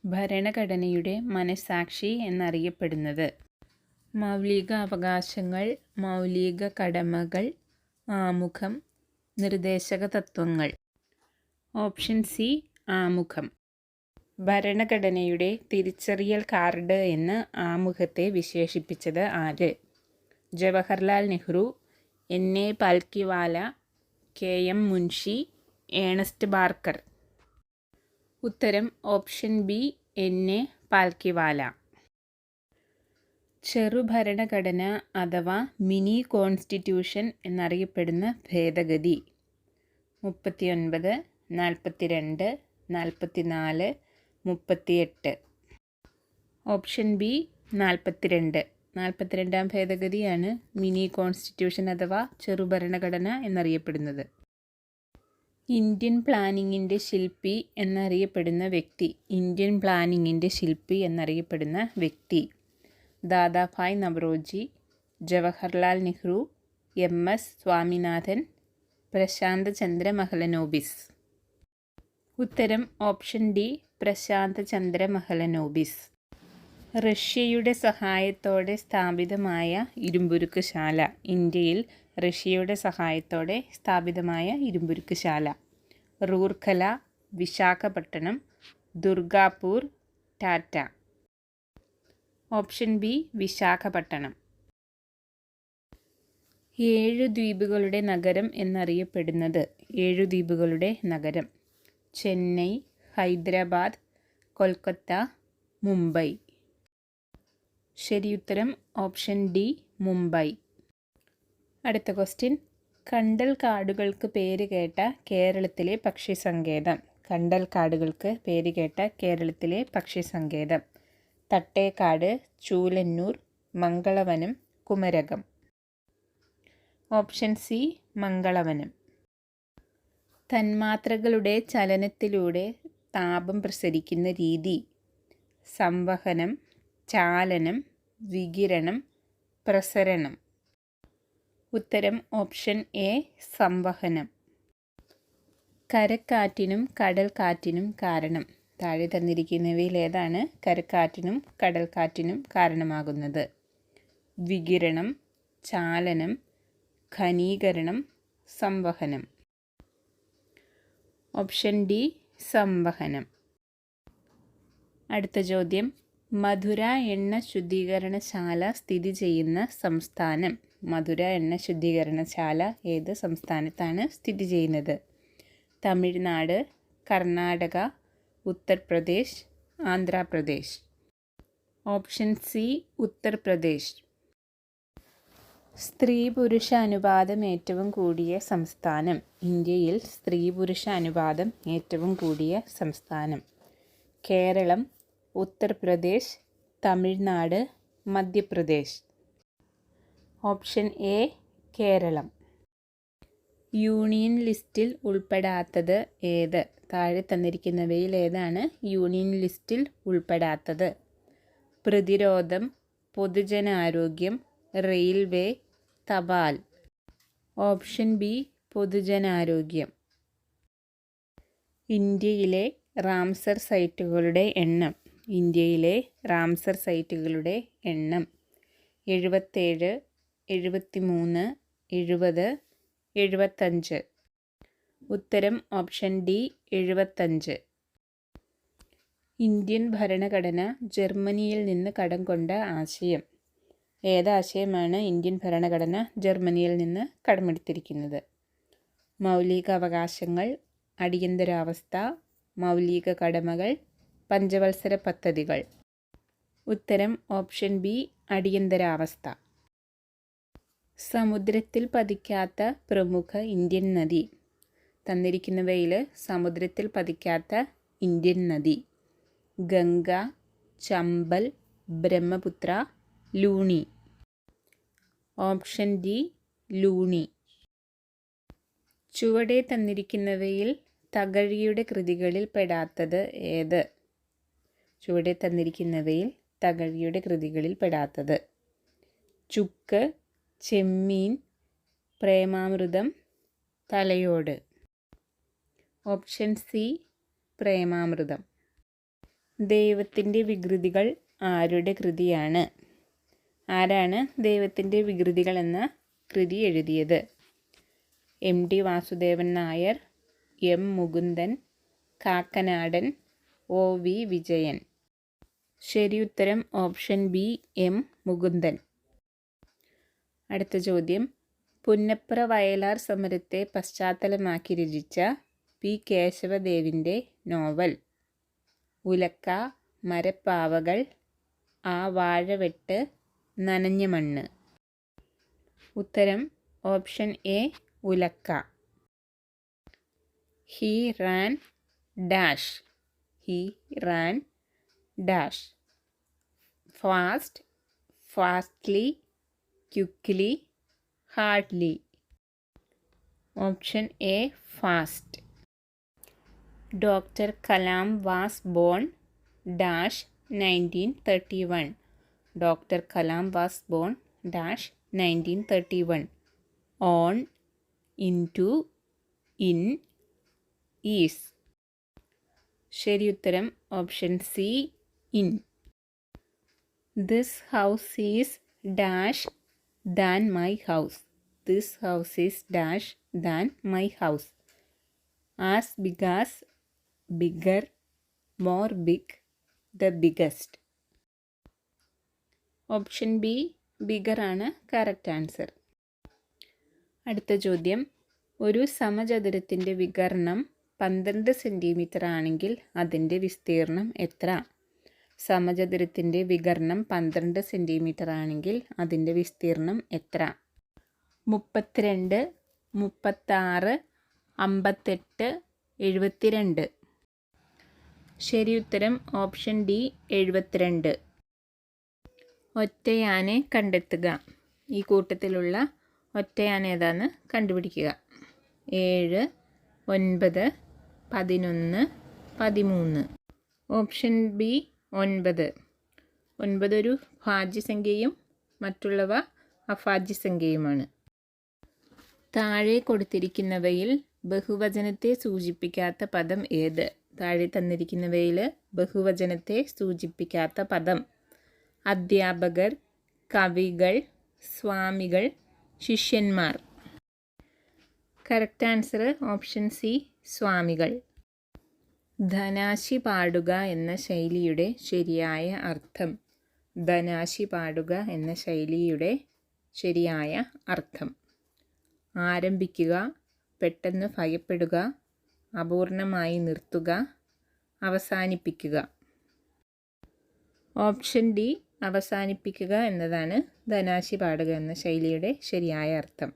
ഭരണഘടനയുടെ മനസ്സാക്ഷി എന്നറിയപ്പെടുന്നത്? മൗലിക അവകാശങ്ങൾ, മൗലിക കടമകൾ, ആമുഖം, നിർദ്ദേശക തത്വങ്ങൾ. ഓപ്ഷൻ സി ആമുഖം. ഭരണഘടനയുടെ തിരിച്ചറിയൽ കാർഡ് എന്ന് ആമുഖത്തെ വിശേഷിപ്പിച്ചത് ആര്? Jawaharlal Nehru, N A. Palkhivala, K M. Munshi, Ernest Barker. ഉത്തരം ഓപ്ഷൻ ബി എൻ.എ. പാൽക്കിവാല. ചെറുഭരണഘടന അഥവാ മിനി കോൺസ്റ്റിറ്റ്യൂഷൻ എന്നറിയപ്പെടുന്ന ഭേദഗതി 39, 42, 44, 38. Option B 42. 42-ാം ഭേദഗതിയാണ് മിനി കോൺസ്റ്റിറ്റ്യൂഷൻ അഥവാ ചെറുഭരണഘടന എന്നറിയപ്പെടുന്നത്. ഇന്ത്യൻ പ്ലാനിങ്ങിൻ്റെ ശില്പി എന്നറിയപ്പെടുന്ന വ്യക്തി. ഇന്ത്യൻ പ്ലാനിങ്ങിൻ്റെ ശില്പി എന്നറിയപ്പെടുന്ന വ്യക്തി ദാദാഭായ് നവറോജി, ജവഹർലാൽ നെഹ്റു, എം.എസ്. സ്വാമിനാഥൻ, പ്രശാന്ത് ചന്ദ്ര മഹലനോബിസ്. ഉത്തരം ഓപ്ഷൻ ഡി പ്രശാന്ത് ചന്ദ്ര മഹലനോബിസ്. റഷ്യയുടെ സഹായത്തോടെ സ്ഥാപിതമായ ഇരുമ്പുരുക്ക് ശാല. ഇന്ത്യയിൽ റഷ്യയുടെ സഹായത്തോടെ സ്ഥാപിതമായ ഇരുമ്പുരുക്ക് ശാല. റൂർക്കല, വിശാഖപട്ടണം, ദുർഗാപൂർ, ടാറ്റ. Option B Visakhapatnam. 7 ദ്വീപുകളുടെ നഗരം എന്നറിയപ്പെടുന്നത്? 7 ദ്വീപുകളുടെ നഗരം. ചെന്നൈ, ഹൈദരാബാദ്, കൊൽക്കത്ത, മുംബൈ. ശരിയുത്തരം ഓപ്ഷൻ ഡി മുംബൈ. അടുത്ത ക്വസ്റ്റ്യൻ. കണ്ടൽ കാടുകൾക്ക് പേരുകേട്ട കേരളത്തിലെ പക്ഷി സങ്കേതം. കണ്ടൽ കാടുകൾക്ക് പേരുകേട്ട കേരളത്തിലെ പക്ഷി സങ്കേതം. തട്ടേക്കാട്, ചൂലന്നൂർ, മംഗളവനം, കുമരകം. Option C Mangalavanam. തന്മാത്രകളുടെ ചലനത്തിലൂടെ താപം പ്രസരിക്കുന്ന രീതി. സംവഹനം, ചാലനം, വികിരണം, പ്രസരണം. ഉത്തരം ഓപ്ഷൻ എ സംവഹനം. കരക്കാറ്റിനും കടൽക്കാറ്റിനും കാരണം. താഴെ തന്നിരിക്കുന്നവയിൽ ഏതാണ് കരക്കാറ്റിനും കടൽക്കാറ്റിനും കാരണമാകുന്നത്? വികിരണം, ചാലനം, ഘനീകരണം, സംവഹനം. Option D സംവഹനം. അടുത്ത ചോദ്യം. മധുര എണ്ണ ശുദ്ധീകരണശാല സ്ഥിതി ചെയ്യുന്ന സംസ്ഥാനം. മധുര എണ്ണ ശുദ്ധീകരണശാല ഏത് സംസ്ഥാനത്താണ് സ്ഥിതി ചെയ്യുന്നത്? തമിഴ്നാട്, കർണാടക, ഉത്തർപ്രദേശ്, ആന്ധ്രാപ്രദേശ്. Option C Uttar Pradesh. സ്ത്രീ പുരുഷ അനുപാതം ഏറ്റവും കൂടിയ സംസ്ഥാനം. ഇന്ത്യയിൽ സ്ത്രീ പുരുഷ അനുപാതം ഏറ്റവും കൂടിയ സംസ്ഥാനം. Kerala, Uttar Pradesh, Tamil Nadu, Madhya Pradesh. Option A Kerala. Union ലിസ്റ്റിൽ ഉൾപ്പെടാത്തത് ഏത്? താഴെ തന്നിരിക്കുന്നവയിൽ ഏതാണ് യൂണിയൻ ലിസ്റ്റിൽ ഉൾപ്പെടാത്തത്? പ്രതിരോധം, പൊതുജനാരോഗ്യം, റെയിൽവേ, തപാൽ. ഓപ്ഷൻ ബി പൊതുജനാരോഗ്യം. ഇന്ത്യയിലെ റാംസർ സൈറ്റുകളുടെ എണ്ണം. ഇന്ത്യയിലെ റാംസർ സൈറ്റുകളുടെ എണ്ണം 77, 73, 70, 75. ഉത്തരം ഓപ്ഷൻ ഡി 75. ഇന്ത്യൻ ഭരണഘടന ജർമ്മനിയിൽ നിന്ന് കടം കൊണ്ട ആശയം. ഏതാശയമാണ് ഇന്ത്യൻ ഭരണഘടന ജർമ്മനിയിൽ നിന്ന് കടമെടുത്തിരിക്കുന്നത്? മൗലിക അവകാശങ്ങൾ, അടിയന്തരാവസ്ഥ, മൗലിക കടമകൾ, പഞ്ചവത്സര പദ്ധതികൾ. ഉത്തരം ഓപ്ഷൻ ബി അടിയന്തരാവസ്ഥ. സമുദ്രത്തിൽ പതിക്കാത്ത പ്രമുഖ ഇന്ത്യൻ നദി. തന്നിരിക്കുന്നവയിൽ സമുദ്രത്തിൽ പതിക്കാത്ത ഇന്ത്യൻ നദി. ഗംഗ, ചമ്പൽ, ബ്രഹ്മപുത്ര, ലൂണി. Option D Luni. ചുവടെ തന്നിരിക്കുന്നവയിൽ തകഴിയുടെ കൃതികളിൽ പെടാത്തത് ഏത്? ചുവടെ തന്നിരിക്കുന്നവയിൽ തകഴിയുടെ കൃതികളിൽ പെടാത്തത്. ചുക്ക്, ചെമ്മീൻ, പ്രേമാമൃതം, തലയോട്. Option C Premamritham. ദൈവത്തിൻ്റെ വികൃതികൾ ആരുടെ കൃതിയാണ്? ആരാണ് ദൈവത്തിൻ്റെ വികൃതികൾ എന്ന കൃതി എഴുതിയത്? M T Vasudevan Nair, M Mukundan, Kakkanadan, O V Vijayan. ശരി ഉത്തരം ഓപ്ഷൻ ബി, എം മുകുന്ദൻ. അടുത്ത ചോദ്യം, പുന്നപ്ര വയലാർ സമരത്തെ പശ്ചാത്തലമാക്കി രചിച്ച പി കേശവദേവിൻ്റെ നോവൽ? ഉലക്ക, മരപ്പാവകൾ, ആ വാഴവെട്ട്, നനഞ്ഞ മണ്ണ്. ഉത്തരം ഓപ്ഷൻ എ, ഉലക്ക. He ran dash. He ran dash. Fast, fastly, quickly, hardly. Option A, fast. Doctor Kalam was born dash 1931. Doctor Kalam was born dash 1931. On, into, in, is. ശരി ഉത്തരം option C, in. This house is dash than my house. This house is dash than my house. As big as, bigger, more big, the biggest. Option B, bigger ആണ് correct answer. അടുത്ത ചോദ്യം, ഒരു സമചതുരത്തിൻ്റെ വികർണം 12 centimetre ആണെങ്കിൽ അതിൻ്റെ വിസ്തീർണം എത്ര? സമചതുരത്തിൻ്റെ വികർണം 12 centimetre ആണെങ്കിൽ അതിൻ്റെ വിസ്തീർണം എത്ര? 32, 36, 58, 72. ശരി ഉത്തരം ഓപ്ഷൻ ഡി, 72. ഒറ്റയാനെ കണ്ടെത്തുക. ഈ കൂട്ടത്തിലുള്ള ഒറ്റയാന ഏതാന്ന് കണ്ടുപിടിക്കുക. 7, 9, 11, 13. Option B, 9. 9 ഒരു ഭാജ്യസംഖ്യയും മറ്റുള്ളവ അഭാജ്യസംഖ്യയുമാണ്. താഴെ കൊടുത്തിരിക്കുന്നവയിൽ ബഹുവചനത്തെ സൂചിപ്പിക്കാത്ത പദം ഏത്? താഴെ തന്നിരിക്കുന്നവയിൽ ബഹുവചനത്തെ സൂചിപ്പിക്കാത്ത പദം: അധ്യാപകർ, കവികൾ, സ്വാമികൾ, ശിഷ്യന്മാർ. കറക്റ്റ് ആൻസർ ഓപ്ഷൻ സി, സ്വാമികൾ. ധനാശി പാടുക എന്ന ശൈലിയുടെ ശരിയായ അർത്ഥം. ധനാശി പാടുക എന്ന ശൈലിയുടെ ശരിയായ അർത്ഥം: ആരംഭിക്കുക, പെട്ടെന്ന് ഭയപ്പെടുക, അപൂർണമായി നിർത്തുക, അവസാനിപ്പിക്കുക. ഓപ്ഷൻ ഡി, അവസാനിപ്പിക്കുക എന്നതാണ് ധനാശി പാടുക എന്ന ശൈലിയുടെ ശരിയായ അർത്ഥം.